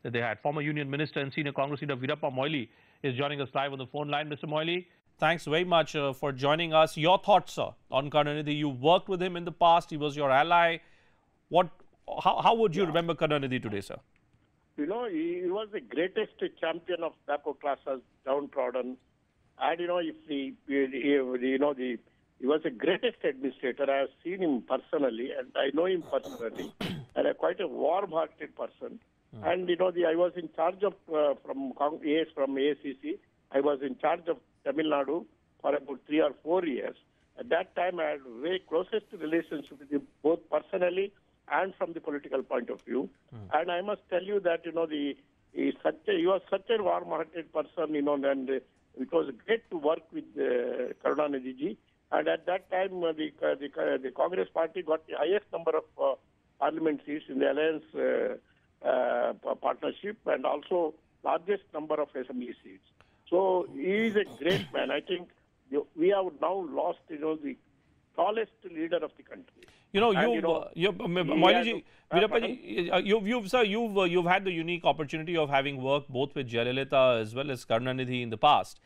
that they had. Former Union Minister and Senior Congress leader Veerappa Moily is joining us live on the phone line. Mr. Moily, thanks very much for joining us. Your thoughts, sir, on Karunanidhi. You worked with him in the past. He was your ally. How would you remember Karunanidhi today, sir? You know, he was the greatest champion of backward classes, downtrodden. And, you know, he was the greatest administrator. I have seen him personally, and I know him personally, and quite a warm-hearted person. And, you know, I was in charge of, from ACC, I was in charge of Tamil Nadu for about 3 or 4 years. At that time, I had very closest relationship with him, both personally and from the political point of view. And I must tell you that, you know, he was such a warm-hearted person, you know, and it was great to work with Karunanidhi ji. And at that time, the Congress party got the highest number of parliament seats in the alliance partnership, and also largest number of assembly seats. So he is a great man. I think we have now lost, you know, the tallest leader of the country. You know, you've had the unique opportunity of having worked both with Jayalalitha as well as Karunanidhi in the past.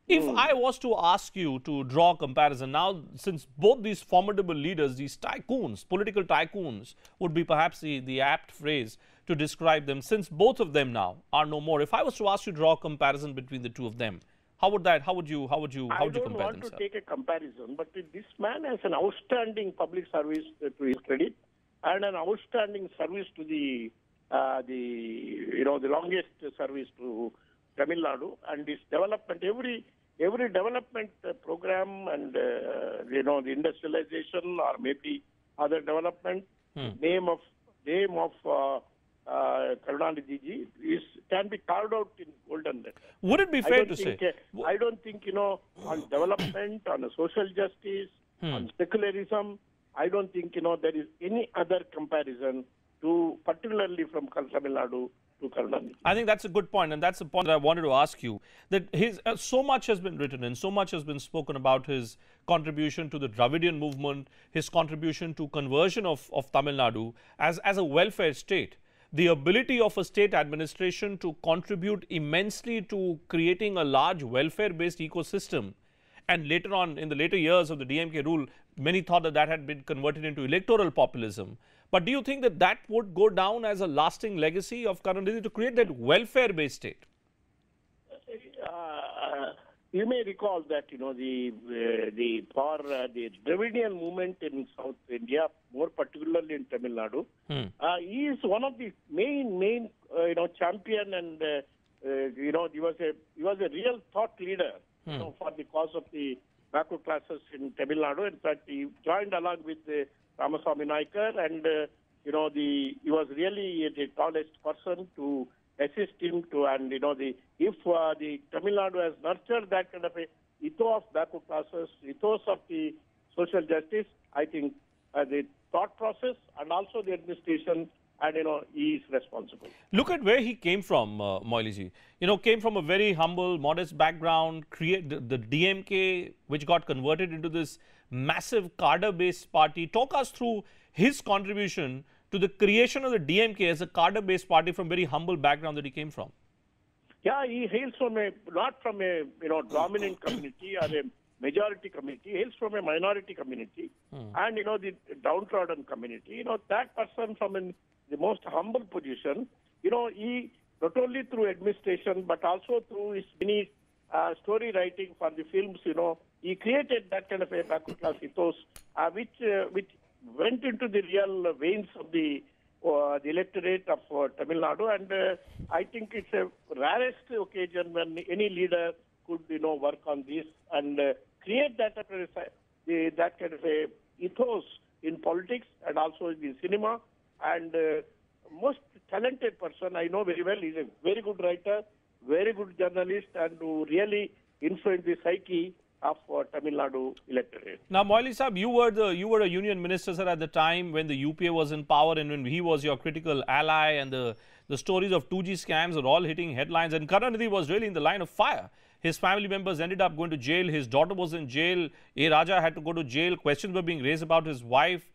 If I was to ask you to draw a comparison now, since both these formidable leaders, these tycoons, political tycoons, would be perhaps the apt phrase to describe them, since both of them now are no more. If I was to ask you to draw a comparison between the two of them, how would you compare them, I don't want to take a comparison, but this man has an outstanding public service to his credit, and an outstanding service to the longest service to Tamil Nadu, and this development, every development program, and the industrialization or maybe other development, name of Karunanidhi ji can be carved out in golden letter. Would it be fair to say? I don't think, you know, on development, on social justice, on secularism, I don't think, you know, there is any other comparison to, particularly from Tamil Nadu to Karunanidhi. I think that's a good point, and that's the point that I wanted to ask you. That so much has been written and so much has been spoken about his contribution to the Dravidian movement, his contribution to conversion of Tamil Nadu as a welfare state. The ability of a state administration to contribute immensely to creating a large welfare-based ecosystem. And later on, in the later years of the DMK rule, many thought that had been converted into electoral populism. But do you think that would go down as a lasting legacy of Karunanidhi to create that welfare-based state? You may recall that, you know, the Dravidian movement in South India, more particularly in Tamil Nadu, he is one of the main champion, and he was a real thought leader, you know, for the cause of the backward classes in Tamil Nadu. In fact, he joined along with Ramaswamy Naikar, and he was really the tallest person to assist him to, and if the Tamil Nadu has nurtured that kind of a ethos of backward classes, ethos of the social justice, I think the thought process and also the administration, and he is responsible. Look at where he came from, Moily ji. Came from a very humble, modest background, created the DMK, which got converted into this massive cadre-based party. Talk us through his contribution to the creation of the DMK as a cadre-based party from very humble background that he came from. Yeah, he hails from not from a dominant community or a majority community. He hails from a minority community, and the downtrodden community. That person from the most humble position. He not only through administration but also through his many story writing for the films. He created that kind of a backward class ethos, which went into the real veins of the electorate of Tamil Nadu, and I think it's a rarest occasion when any leader could work on this and create that kind of a ethos in politics and also in the cinema. And most talented person I know very well. He's a very good writer, very good journalist, and who really influenced the psyche of Tamil Nadu electorate. Now, Moily Saab, you were a union minister, sir, at the time when the UPA was in power and when he was your critical ally, and the stories of 2G scams are all hitting headlines, and Karunanidhi was really in the line of fire. His family members ended up going to jail. His daughter was in jail. A. Raja had to go to jail. Questions were being raised about his wife.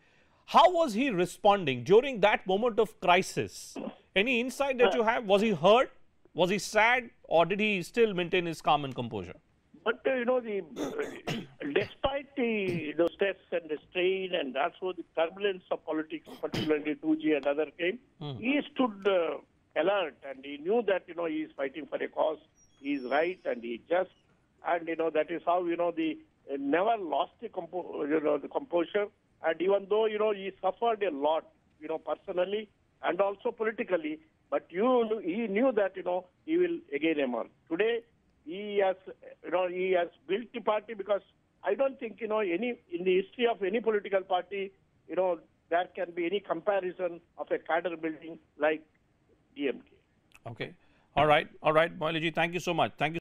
How was he responding during that moment of crisis? Any insight that you have? Was he hurt? Was he sad? Or did he still maintain his calm and composure? But despite the stress and the strain and also the turbulence of politics, particularly 2G and other came, he stood alert, and he knew that he is fighting for a cause. He is right and he is just, and that is how the never lost the composure. And even though he suffered a lot, personally and also politically, but he knew that he will again emerge. Today, he has built the party, because I don't think any in the history of any political party there can be any comparison of a cadre building like DMK. Okay. All right. Moily ji, thank you so much. Thank you.